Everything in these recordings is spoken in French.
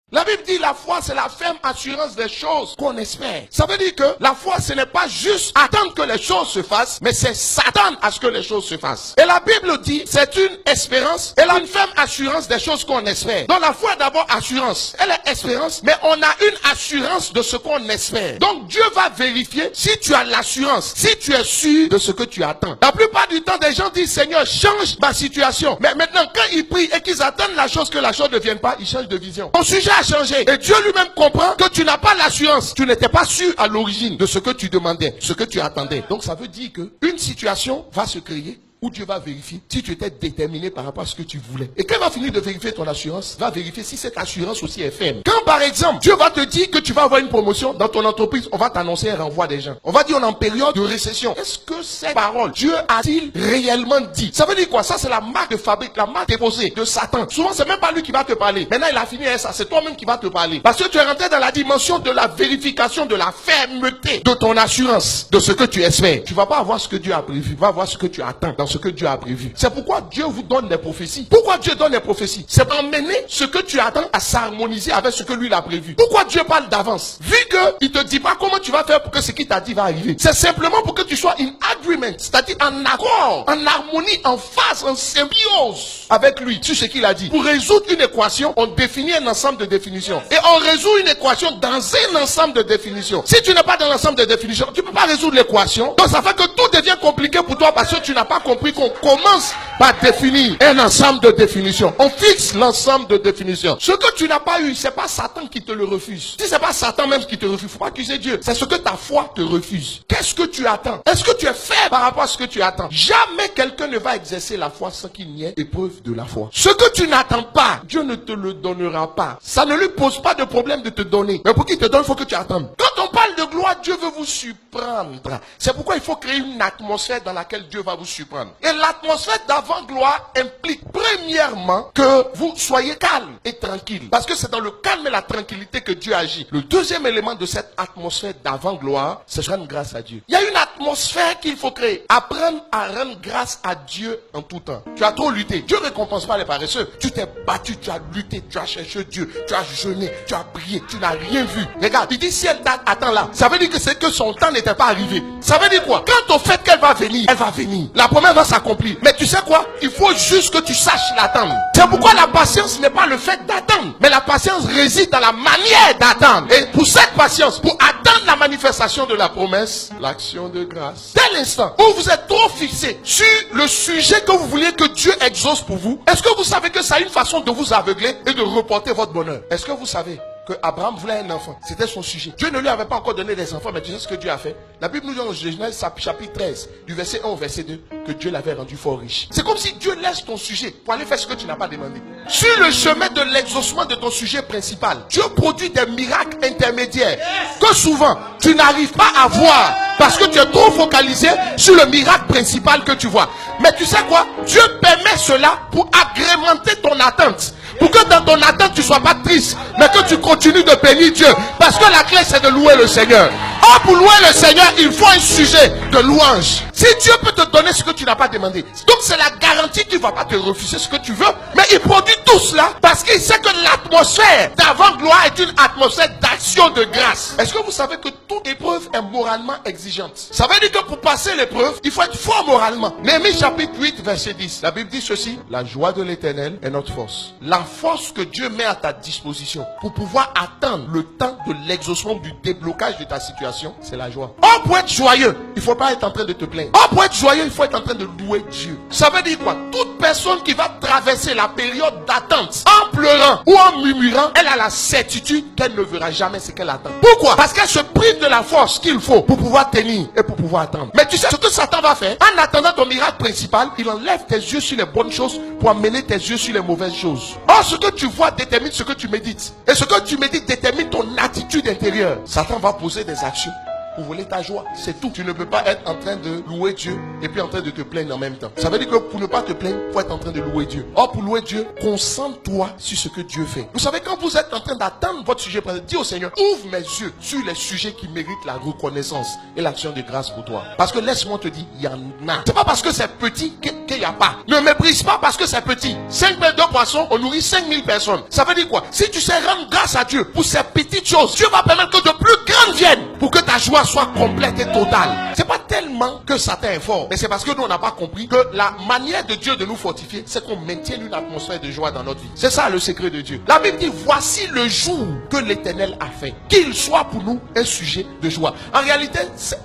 La Bible dit la foi, c'est la ferme assurance des choses qu'on espère. Ça veut dire que la foi, ce n'est pas juste attendre que les choses se fassent, mais c'est s'attendre à ce que les choses se fassent. Et la Bible dit, c'est une espérance, elle a une ferme assurance des choses qu'on espère. Donc la foi est d'abord assurance. Elle est espérance, mais on a une assurance de ce qu'on espère. Donc Dieu va vérifier si tu as l'assurance, si tu es sûr de ce que tu attends. La plupart du temps, des gens disent, Seigneur, change ma situation. Mais maintenant, quand ils prient et qu'ils attendent la chose que la chose ne vienne pas, ils changent de vision. Ton sujet a changé. Et Dieu lui-même comprend que tu n'as pas l'assurance. Tu n'étais pas sûr à l'origine de ce que tu demandais, ce que tu attendais. Donc ça veut dire que une situation va se créer où Dieu va vérifier si tu étais déterminé par rapport à ce que tu voulais. Et quand il va finir de vérifier ton assurance, va vérifier si cette assurance aussi est ferme. Quand par exemple, Dieu va te dire que tu vas avoir une promotion dans ton entreprise, on va t'annoncer un renvoi des gens. On va dire on est en période de récession. Est-ce que cette parole, Dieu a-t-il réellement dit? Ça veut dire quoi? Ça c'est la marque de fabrique, la marque déposée de Satan. Souvent c'est même pas lui qui va te parler. Maintenant il a fini avec ça, c'est toi-même qui va te parler. Parce que tu es rentré dans la dimension de la vérification de la fermeté de ton assurance, de ce que tu espères. Tu vas pas avoir ce que Dieu a prévu, tu vas avoir ce que tu attends dans ce que Dieu a prévu. C'est pourquoi Dieu vous donne des prophéties. Pourquoi Dieu donne des prophéties? C'est pour emmener ce que tu attends à s'harmoniser avec ce que lui a prévu. Pourquoi Dieu parle d'avance? Vu qu'il te dit pas comment tu vas faire pour que ce qu'il t'a dit va arriver. C'est simplement pour que tu sois in agreement, c'est-à-dire en accord, en harmonie, en phase, en symbiose avec lui sur ce qu'il a dit. Pour résoudre une équation, on définit un ensemble de définitions. Et on résout une équation dans un ensemble de définitions. Si tu n'es pas dans l'ensemble de définitions, tu ne peux pas résoudre l'équation. Donc ça fait que tout devient compliqué pour toi parce que tu n'as pas compris qu'on commence par définir un ensemble de définitions. On fixe l'ensemble de définitions. Ce que tu n'as pas eu, c'est pas Satan qui te le refuse. Si c'est pas Satan même qui te refuse, faut pas accuser Dieu. C'est ce que ta foi te refuse. Qu'est-ce que tu attends? Est-ce que tu es faible par rapport à ce que tu attends? Jamais quelqu'un ne va exercer la foi sans qu'il n'y ait épreuve de la foi. Ce que tu n'attends pas, Dieu ne te le donnera pas. Ça ne lui pose pas de problème de te donner. Mais pour qu'il te donne, il faut que tu attendes. Quand on parle de gloire, Dieu veut vous surprendre. C'est pourquoi il faut créer une atmosphère dans laquelle Dieu va vous surprendre. Et l'atmosphère d'avant-gloire implique premièrement que vous soyez calme et tranquille. Parce que c'est dans le calme et la tranquillité que Dieu agit. Le deuxième élément de cette atmosphère d'avant-gloire, c'est rendre grâce à Dieu. Il y a une atmosphère qu'il faut créer. Apprendre à rendre grâce à Dieu en tout temps. Tu as trop lutté. Dieu ne récompense pas les paresseux. Tu t'es battu, tu as lutté, tu as cherché Dieu, tu as jeûné, tu as prié, tu n'as rien vu. Regarde, il dit si elle t'attend là, ça veut dire que c'est que son temps n'était pas arrivé. Ça veut dire quoi? Quant au fait qu'elle va venir, elle va venir. La promesse va s'accomplir. Mais tu sais quoi? Il faut juste que tu saches l'attendre. C'est pourquoi la patience n'est pas le fait d'attendre. Mais la patience réside dans la manière d'attendre. Et pour cette patience, pour attendre la manifestation de la promesse, l'action de grâce. Dès l'instant où vous êtes trop fixé sur le sujet que vous vouliez que Dieu exauce pour vous, est-ce que vous savez que ça a une façon de vous aveugler et de reporter votre bonheur? Est-ce que vous savez que Abraham voulait un enfant? C'était son sujet. Dieu ne lui avait pas encore donné des enfants, mais tu sais ce que Dieu a fait? La Bible nous dit en Genèse chapitre 13, du verset 1 au verset 2, que Dieu l'avait rendu fort riche. C'est comme si Dieu laisse ton sujet pour aller faire ce que tu n'as pas demandé. Sur le chemin de l'exaucement de ton sujet principal, Dieu produit des miracles intermédiaires que souvent tu n'arrives pas à voir parce que tu es trop focalisé sur le miracle principal que tu vois. Mais tu sais quoi? Dieu permet cela pour agrémenter ton attente. Pour que dans ton attente tu ne sois pas triste, mais que tu continues de bénir Dieu. Parce que la clé c'est de louer le Seigneur. Or pour louer le Seigneur, il faut un sujet de louange. Si Dieu peut te donner ce que tu n'as pas demandé, donc c'est la garantie qu'il ne va pas te refuser ce que tu veux. Mais il produit tout cela parce qu'il sait que l'atmosphère d'avant-gloire est une atmosphère d'action de grâce. Est-ce que vous savez que toute épreuve est moralement exigeante? Ça veut dire que pour passer l'épreuve, il faut être fort moralement. Néhémie chapitre 8 verset 10. La Bible dit ceci: la joie de l'Éternel est notre force. La force que Dieu met à ta disposition pour pouvoir attendre le temps de l'exaucement, du déblocage de ta situation, c'est la joie. Or pour être joyeux, il ne faut pas être en train de te plaindre. Or pour être joyeux, il faut être en train de louer Dieu. Ça veut dire quoi? Toute personne qui va traverser la période d'attente en pleurant ou en murmurant, elle a la certitude qu'elle ne verra jamais ce qu'elle attend. Pourquoi? Parce qu'elle se prive de la force qu'il faut pour pouvoir tenir et pour pouvoir attendre. Mais tu sais ce que Satan va faire? En attendant ton miracle principal, il enlève tes yeux sur les bonnes choses pour amener tes yeux sur les mauvaises choses. Or ce que tu vois détermine ce que tu médites. Et ce que tu médites détermine ton attitude intérieure. Satan va poser des actions pour voler ta joie. C'est tout. Tu ne peux pas être en train de louer Dieu et puis en train de te plaindre en même temps. Ça veut dire que pour ne pas te plaindre, il faut être en train de louer Dieu. Or, pour louer Dieu, concentre-toi sur ce que Dieu fait. Vous savez, quand vous êtes en train d'attendre votre sujet présent, dis au Seigneur, ouvre mes yeux sur les sujets qui méritent la reconnaissance et l'action de grâce pour toi. Parce que laisse-moi te dire, il y en a. C'est pas parce que c'est petit qu'il n'y a pas. Ne méprise pas parce que c'est petit. 5 pains, 2 poissons, on nourrit 5000 personnes. Ça veut dire quoi? Si tu sais rendre grâce à Dieu pour ces petites choses, Dieu va permettre que de plus grandes viennent pour que ta joie soit complète et totale. C'est pas tellement que Satan est fort, mais c'est parce que nous on n'a pas compris que la manière de Dieu de nous fortifier, c'est qu'on maintienne une atmosphère de joie dans notre vie. C'est ça le secret de Dieu. La Bible dit, voici le jour que l'Éternel a fait. Qu'il soit pour nous un sujet de joie. En réalité,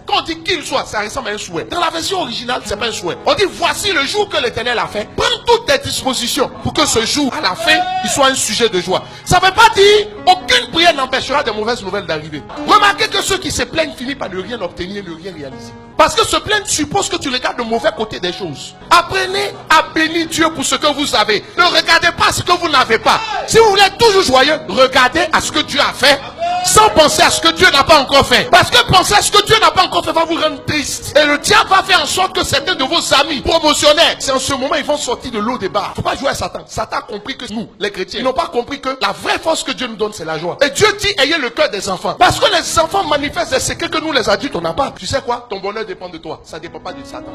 quand on dit qu'il soit, ça ressemble à un souhait. Dans la version originale, c'est pas un souhait. On dit, voici le jour que l'Éternel a fait. Prends toutes tes dispositions pour que ce jour, à la fin, il soit un sujet de joie. Ça ne veut pas dire, aucune prière n'empêchera de mauvaises nouvelles d'arriver. Remarquez que ceux qui se plaignent finissent par ne rien obtenir et ne rien réaliser. Parce que se plaindre suppose que tu regardes le mauvais côté des choses. Apprenez à bénir Dieu pour ce que vous avez. Ne regardez pas ce que vous n'avez pas. Si vous voulez être toujours joyeux, regardez à ce que Dieu a fait, sans penser à ce que Dieu n'a pas encore fait. Parce que penser à ce que Dieu n'a pas encore fait va vous rendre triste. Et le diable va faire en sorte que certains de vos amis promotionnaires, c'est en ce moment ils vont sortir de l'eau des bars. Il ne faut pas jouer à Satan. Satan a compris que nous, les chrétiens, ils n'ont pas compris que la vraie force que Dieu nous donne, c'est la joie. Et Dieu dit, ayez le cœur des enfants. Parce que les enfants manifestent des secrets que nous, les adultes, on n'a pas. Tu sais quoi? Ton bonheur dépend de toi. Ça ne dépend pas de Satan.